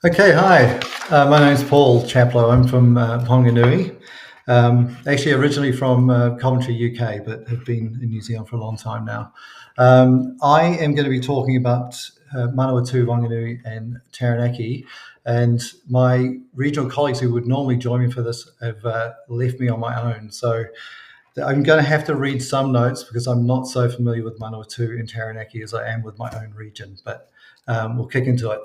Okay, hi. My name's Paul Chaplow. I'm from Ponganui. Actually, originally from Coventry, UK, but have been in New Zealand for a long time now. I am going to be talking about Manawatu, Wanganui, and Taranaki. And my regional colleagues who would normally join me for this have left me on my own. So I'm going to have to read some notes because I'm not so familiar with Manawatu and Taranaki as I am with my own region. But we'll kick into it.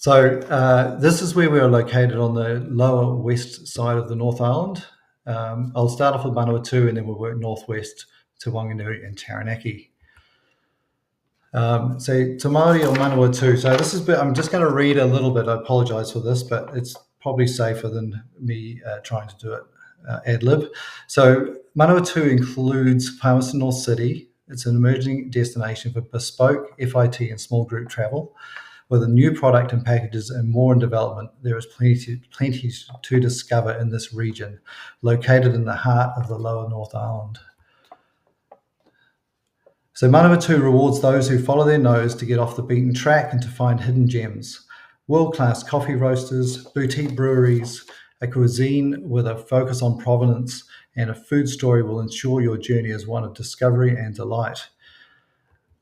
So this is where we are located on the lower west side of the North Island. I'll start off with Manawatu and then we'll work northwest to Wanganui and Taranaki. So Te Māori o Manawatu. So this is, I'm just going to read a little bit. I apologise for this, but it's probably safer than me trying to do it ad lib. So Manawatu includes Palmerston North City. It's an emerging destination for bespoke FIT and small group travel. With a new product and packages and more in development, there is plenty to discover in this region, located in the heart of the lower North Island. So Manawatu rewards those who follow their nose to get off the beaten track and to find hidden gems. World-class coffee roasters, boutique breweries, a cuisine with a focus on provenance, and a food story will ensure your journey is one of discovery and delight.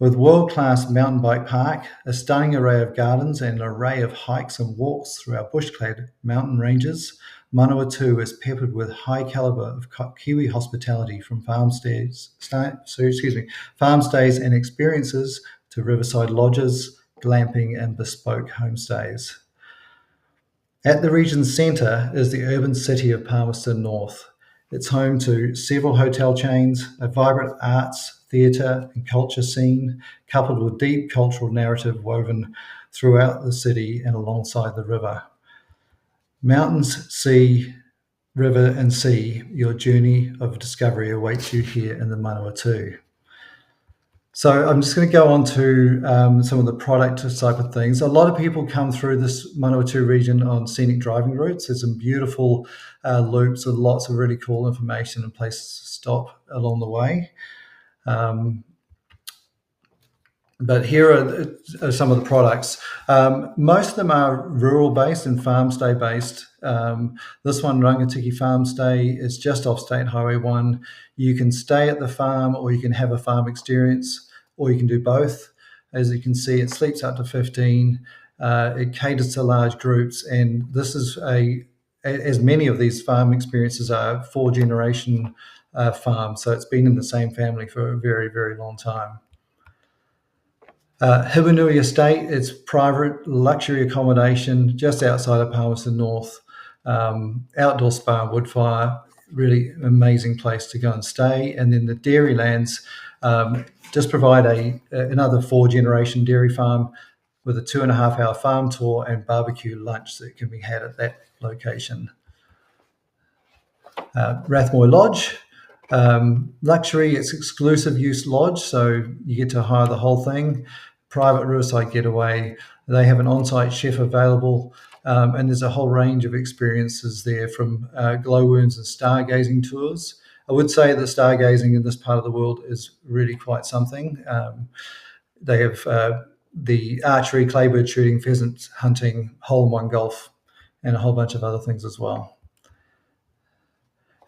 With world-class mountain bike park, a stunning array of gardens, and an array of hikes and walks through our bush-clad mountain ranges, Manawatu is peppered with high caliber of Kiwi hospitality, from farm stays and experiences to riverside lodges, glamping, and bespoke homestays. At the region's centre is the urban city of Palmerston North. It's home to several hotel chains, a vibrant arts, theatre and culture scene, coupled with deep cultural narrative woven throughout the city and alongside the river. Mountains, sea, river and sea, your journey of discovery awaits you here in the Manawatu. So I'm just going to go on to some of the product type of things. A lot of people come through this Manawatu region on scenic driving routes. There's some beautiful loops with lots of really cool information and places to stop along the way. But here are some of the products. Most of them are rural-based and farm stay-based. This one, Rangatiki Farm Stay, is just off State Highway 1. You can stay at the farm, or you can have a farm experience, or you can do both. As you can see, it sleeps up to 15. It caters to large groups, and this is as many of these farm experiences are, 4-generation farm. So it's been in the same family for a very, very long time. Hibanui Estate, it's private luxury accommodation just outside of Palmerston North. Outdoor spa and wood fire, really amazing place to go and stay. And then the Dairylands just provide another 4-generation dairy farm with a 2.5-hour farm tour and barbecue lunch that can be had at that location. Rathmoy Lodge, luxury, it's exclusive use lodge, so you get to hire the whole thing. Private riverside getaway. They have an on-site chef available, and there's a whole range of experiences there, from glowworms and stargazing tours. I would say that stargazing in this part of the world is really quite something. They have the archery, claybird shooting, pheasant hunting, hole-in-one golf, and a whole bunch of other things as well.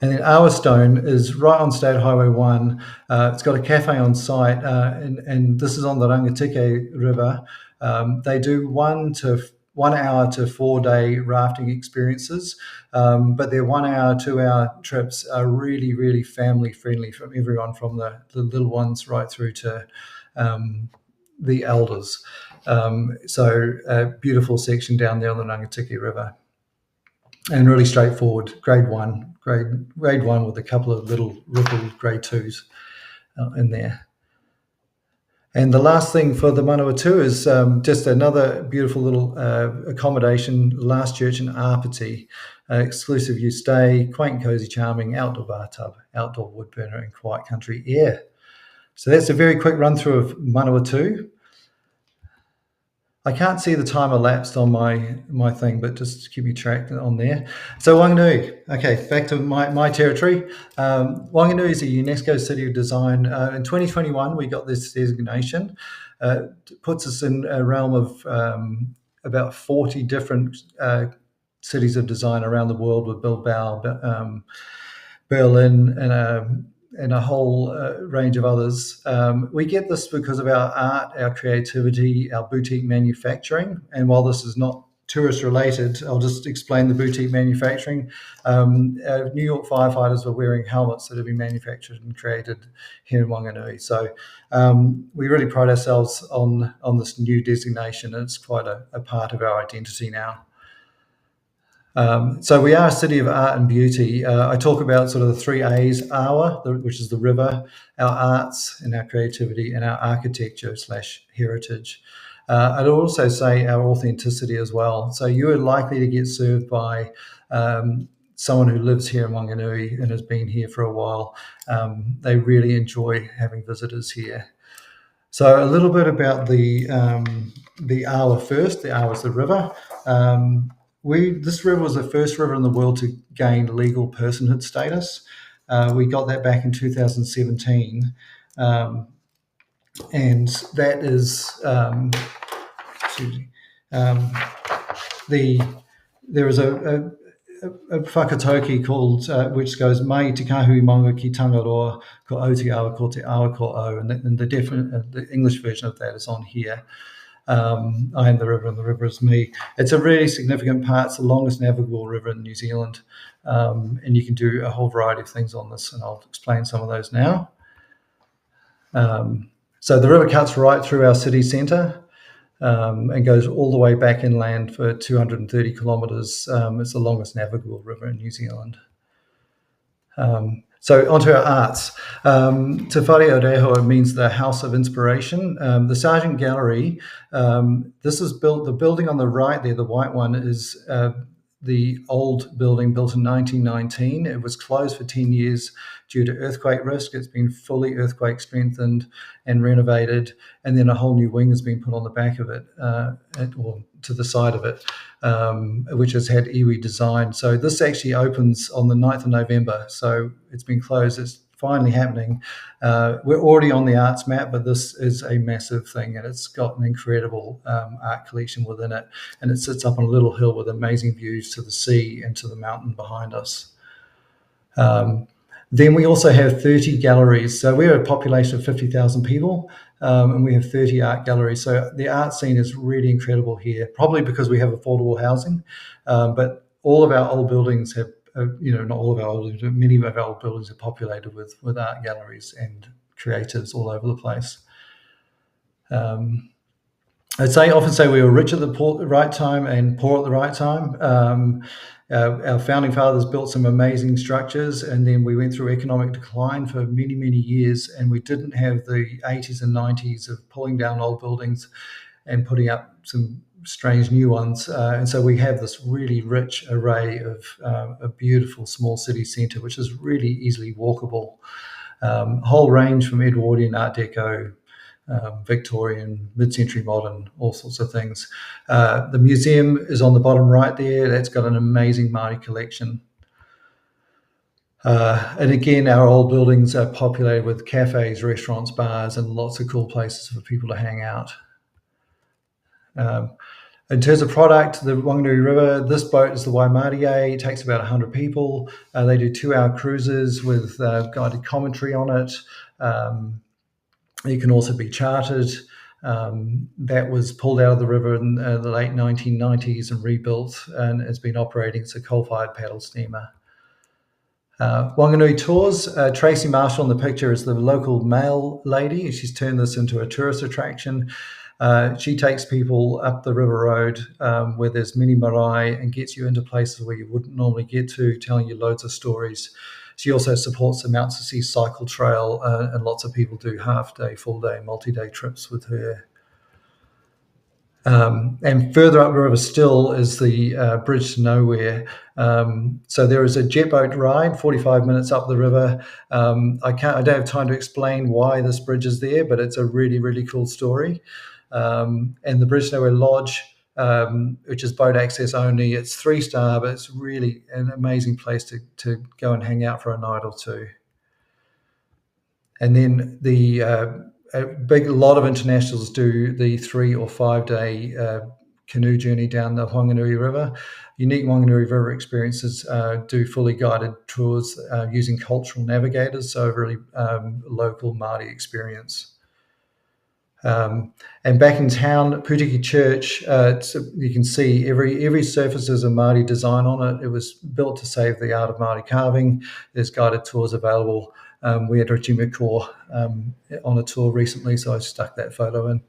And then Arwastone is right on State Highway 1. It's got a cafe on site, and this is on the Rangatike River. They do 1 hour to 4-day rafting experiences, but their 1 hour, 2 hour trips are really, really family friendly, from everyone from the little ones right through to the elders. So a beautiful section down there on the Rangatike River. And really straightforward, grade one with a couple of little rippled grade 2s in there. And the last thing for the Manawatu is just another beautiful little accommodation, Last Church in Apati, exclusive use stay, quaint and cozy, charming, outdoor bathtub, outdoor wood burner, and quiet country air. So that's a very quick run through of Manawatu. I can't see the time elapsed on my thing, but just keep me track on there. So Wanganui, okay, back to my territory. Wanganui is a UNESCO City of Design. In 2021, we got this designation. Puts us in a realm of about 40 different cities of design around the world, with Bilbao, Berlin, and a whole range of others. We get this because of our art, our creativity, our boutique manufacturing. And while this is not tourist related, I'll just explain the boutique manufacturing. New York firefighters were wearing helmets that have been manufactured and created here in Wanganui. So we really pride ourselves on this new designation. It's quite a part of our identity now. So we are a city of art and beauty. I talk about sort of the three A's: Awa, which is the river, our arts and our creativity, and our architecture/heritage. I'd also say our authenticity as well. So you are likely to get served by someone who lives here in Wanganui and has been here for a while. They really enjoy having visitors here. So a little bit about the Awa first. The Awa is the river. This river was the first river in the world to gain legal personhood status. We got that back in 2017, and that is there is a whakatoki called which goes mai te kahui manga ki Tangaroa ko Oti Awa ko te awa ko o, and the English version of that is on here. I am the river and the river is me. It's a really significant part. It's the longest navigable river in New Zealand, and you can do a whole variety of things on this, and I'll explain some of those now. So the river cuts right through our city centre and goes all the way back inland for 230 kilometres. It's the longest navigable river in New Zealand. So onto our arts. Te Whare o Reho means the House of Inspiration. The Sargent Gallery, this is built, the building on the right there, the white one, is the old building built in 1919. It was closed for 10 years due to earthquake risk. It's been fully earthquake strengthened and renovated, and then a whole new wing has been put on the back of it, or to the side of it, which has had iwi design. So this actually opens on the 9th of November. So it's been closed. It's finally happening. We're already on the arts map, but this is a massive thing, and it's got an incredible art collection within it. And it sits up on a little hill with amazing views to the sea and to the mountain behind us. Then we also have 30 galleries. So we're a population of 50,000 people, and we have 30 art galleries. So the art scene is really incredible here, probably because we have affordable housing. But all of our old buildings have, not all of our old buildings, but many of our old buildings are populated with art galleries and creatives all over the place. I'd often say we were rich at the right time and poor at the right time. Our founding fathers built some amazing structures, and then we went through economic decline for many, many years, and we didn't have the 80s and 90s of pulling down old buildings and putting up some strange new ones. And so we have this really rich array of a beautiful small city centre, which is really easily walkable. Whole range from Edwardian, Art Deco, Victorian, mid-century modern, all sorts of things. The museum is on the bottom right there. That's got an amazing Māori collection. And again, our old buildings are populated with cafes, restaurants, bars, and lots of cool places for people to hang out. In terms of product, the Wanganui River, this boat is the Waimarie. It takes about 100 people. They do 2-hour cruises with guided commentary on it. It can also be chartered. That was pulled out of the river in the late 1990s and rebuilt, and it's been operating as a coal-fired paddle steamer. Wanganui Tours, Tracy Marshall in the picture is the local mail lady. She's turned this into a tourist attraction. She takes people up the river road where there's many marae and gets you into places where you wouldn't normally get to, telling you loads of stories. She also supports the Mount Sissi Cycle Trail, and lots of people do half-day, full-day, multi-day trips with her. And further upriver still is the Bridge to Nowhere. So there is a jet boat ride, 45 minutes up the river. I don't have time to explain why this bridge is there, but it's a really, really cool story. And the Bridge to Nowhere Lodge, which is boat access only. It's 3-star, but it's really an amazing place to go and hang out for a night or two. And then a lot of internationals do the 3 or 5 day canoe journey down the Whanganui River. Unique Whanganui River experiences do fully guided tours using cultural navigators, so a really local Māori experience. And back in town, Putiki Church, you can see every surface has a Māori design on it. It was built to save the art of Māori carving. There's guided tours available. We had Richie McCaw on a tour recently, so I stuck that photo in.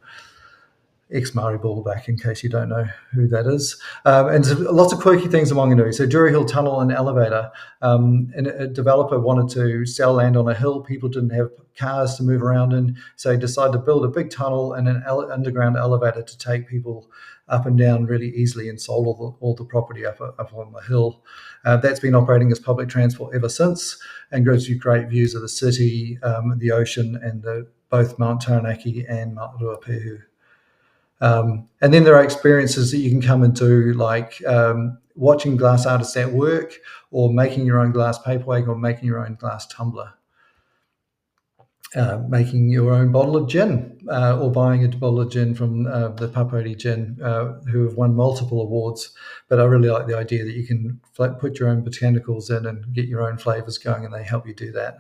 Ex-Māori Bullback, in case you don't know who that is. And there's lots of quirky things in Wanganui. So Drury Hill Tunnel and elevator. And a developer wanted to sell land on a hill. People didn't have cars to move around in, so he decided to build a big tunnel and an underground elevator to take people up and down really easily, and sold all the property up on the hill. That's been operating as public transport ever since, and gives you great views of the city, the ocean, and both Mount Taranaki and Mount Ruapehu. And then there are experiences that you can come and do, like watching glass artists at work, or making your own glass paperweight, or making your own glass tumbler, making your own bottle of gin, or buying a bottle of gin from the Papori Gin, who have won multiple awards. But I really like the idea that you can put your own botanicals in and get your own flavours going, and they help you do that.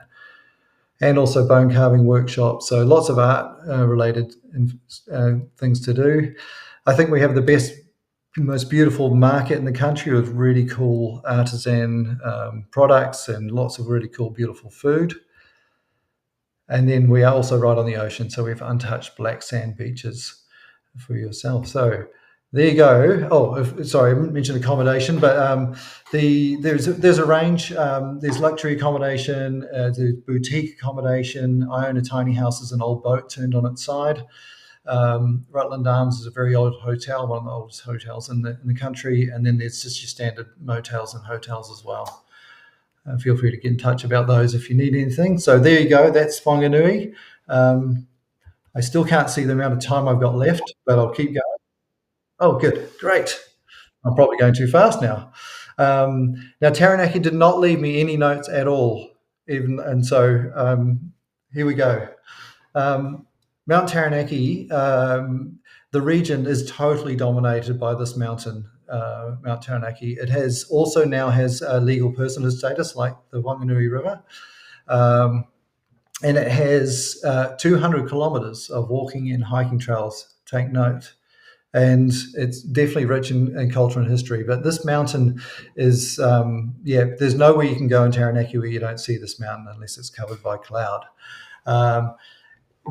And also bone carving workshops. So lots of art related things to do. I think we have the best, most beautiful market in the country, with really cool artisan products and lots of really cool, beautiful food. And then we are also right on the ocean, so we have untouched black sand beaches for yourself. So there you go. Oh, sorry, I mentioned accommodation, but there's a range. There's luxury accommodation, there's boutique accommodation. I own a tiny house as an old boat turned on its side. Rutland Arms is a very old hotel, one of the oldest hotels in the country. And then there's just your standard motels and hotels as well. Feel free to get in touch about those if you need anything. So there you go. That's Whanganui. I still can't see the amount of time I've got left, but I'll keep going. Oh, good. Great. I'm probably going too fast now. Now, Taranaki did not leave me any notes at all, and so here we go. Mount Taranaki, the region is totally dominated by this mountain, Mount Taranaki. It now has a legal personhood status, like the Whanganui River. And it has 200 kilometres of walking and hiking trails, take note. And it's definitely rich in culture and history. But this mountain is, there's nowhere you can go in Taranaki where you don't see this mountain unless it's covered by cloud.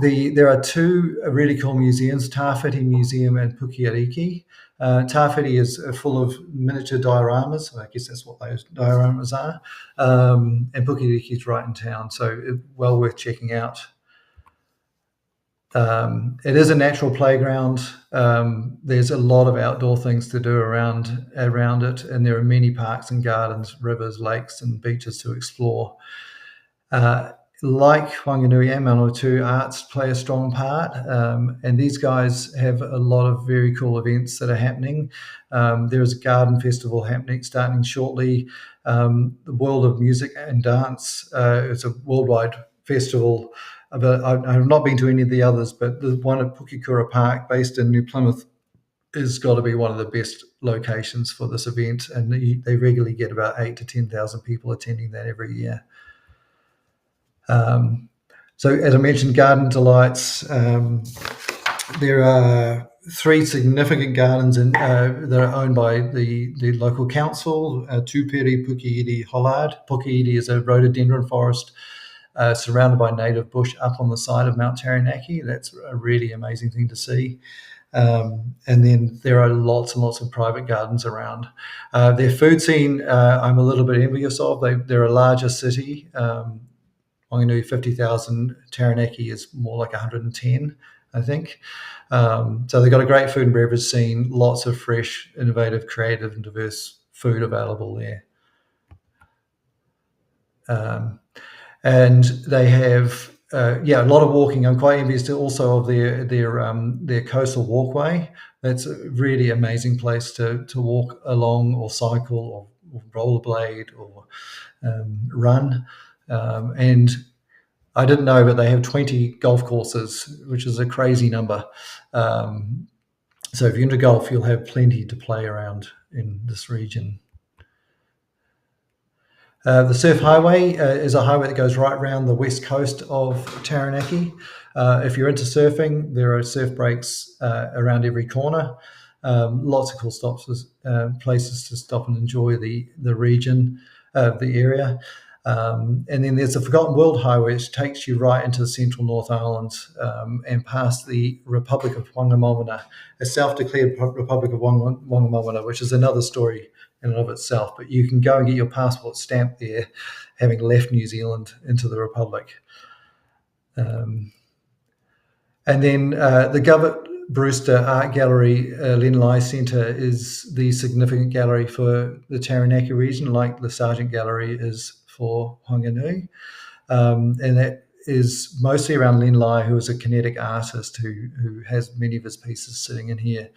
There are two really cool museums, Tawhiti Museum and Pukeariki. Tawhiti is full of miniature dioramas. I guess that's what those dioramas are. And Pukeariki is right in town, so well worth checking out. It is a natural playground. There's a lot of outdoor things to do around it, and there are many parks and gardens, rivers, lakes, and beaches to explore. Like Whanganui and Manawatu, arts play a strong part, and these guys have a lot of very cool events that are happening. There is a garden festival starting shortly. The World of Music and Dance is a worldwide festival. But I've not been to any of the others, but the one at Pukekura Park, based in New Plymouth, is got to be one of the best locations for this event, and they regularly get about 8,000 to 10,000 people attending that every year. So, as I mentioned, Garden Delights. There are 3 significant gardens that are owned by the local council. Tupiri, Pukeiri, Hollard. Pukeiri is a rhododendron forest surrounded by native bush up on the side of Mount Taranaki. That's a really amazing thing to see. And then there are lots and lots of private gardens around. Their food scene, I'm a little bit envious of. They're a larger city. Wanganui 50,000, Taranaki is more like 110, I think. So they've got a great food and beverage scene, lots of fresh, innovative, creative, and diverse food available there. And they have a lot of walking. I'm quite envious also of their coastal walkway. That's a really amazing place to walk along, or cycle, or rollerblade, or run. And I didn't know, but they have 20 golf courses, which is a crazy number. So if you're into golf, you'll have plenty to play around in this region. The Surf Highway is a highway that goes right around the west coast of Taranaki. If you're into surfing, there are surf breaks around every corner. Lots of cool stops, places to stop and enjoy the region, the area. And then there's the Forgotten World Highway, which takes you right into the central North Island and past the Republic of Whangamomina, a self-declared Republic of Whangamomina, which is another story in and of itself. But you can go and get your passport stamped there, having left New Zealand into the Republic. And then the Govert Brewster Art Gallery, Lenlai Centre, is the significant gallery for the Taranaki region, like the Sargent Gallery is for Whanganui. And that is mostly around Lenlai, who is a kinetic artist who has many of his pieces sitting in here.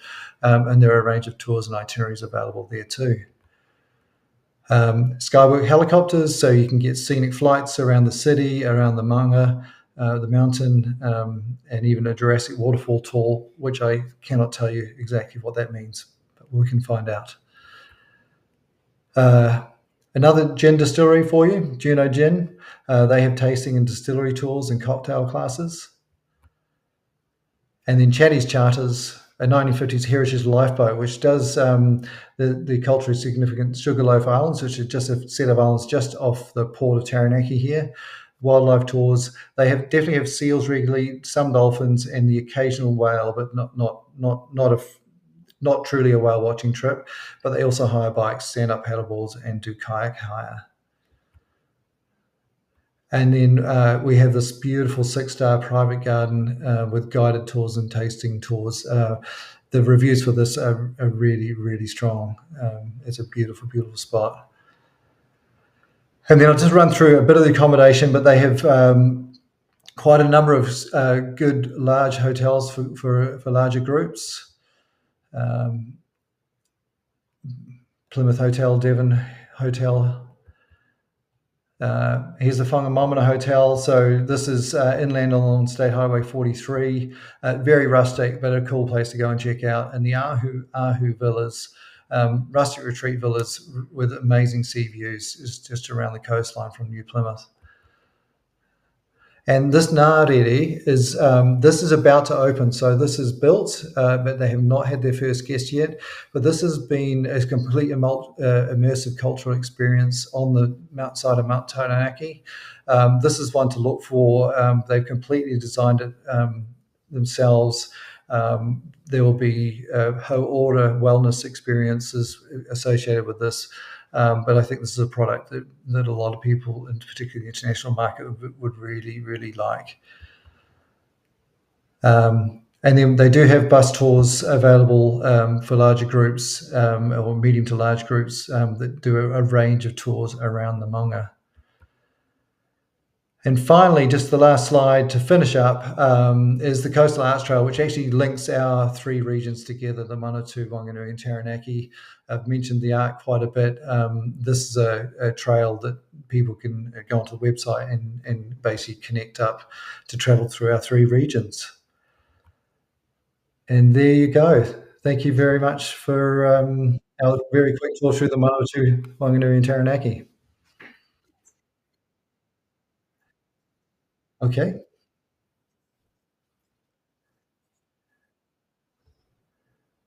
And there are a range of tours and itineraries available there too. Skywork helicopters, so you can get scenic flights around the city, around the manga, the mountain, and even a Jurassic waterfall tour, which I cannot tell you exactly what that means, but we can find out. Another gin distillery for you, Juno Gin. They have tasting and distillery tours and cocktail classes. And then Chatty's Charters, a 1950s heritage lifeboat, which does the culturally significant Sugarloaf Islands, which are just a set of islands just off the port of Taranaki here. Wildlife tours. They definitely have seals regularly, some dolphins, and the occasional whale, but not truly a whale watching trip. But they also hire bikes, stand up paddleboards, and do kayak hire. And then we have this beautiful 6-star private garden with guided tours and tasting tours. The reviews for this are really, really strong. It's a beautiful, beautiful spot. And then I'll just run through a bit of the accommodation, but they have quite a number of good large hotels for larger groups. Plymouth Hotel, Devon Hotel. Here's the Whangamomina Hotel. So this is inland on State Highway 43. Very rustic, but a cool place to go and check out. And the Ahu Villas, rustic retreat villas with amazing sea views, is just around the coastline from New Plymouth. And this Nārere is this is about to open. So this is built, but they have not had their first guest yet. But this has been a complete immersive cultural experience on the side of Mount Taranaki. This is one to look for. They've completely designed it themselves. There will be whole order wellness experiences associated with this. But I think this is a product that a lot of people, and particularly the international market, would really, really like. And then they do have bus tours available for larger groups or medium to large groups that do a range of tours around the Maunga. And finally, just the last slide to finish up is the Coastal Arts Trail, which actually links our three regions together, the Manawatu, Whanganui and Taranaki. I've mentioned the art quite a bit. This is a trail that people can go onto the website and basically connect up to travel through our three regions. And there you go. Thank you very much for our very quick tour through the Manawatu, Whanganui and Taranaki. Okay.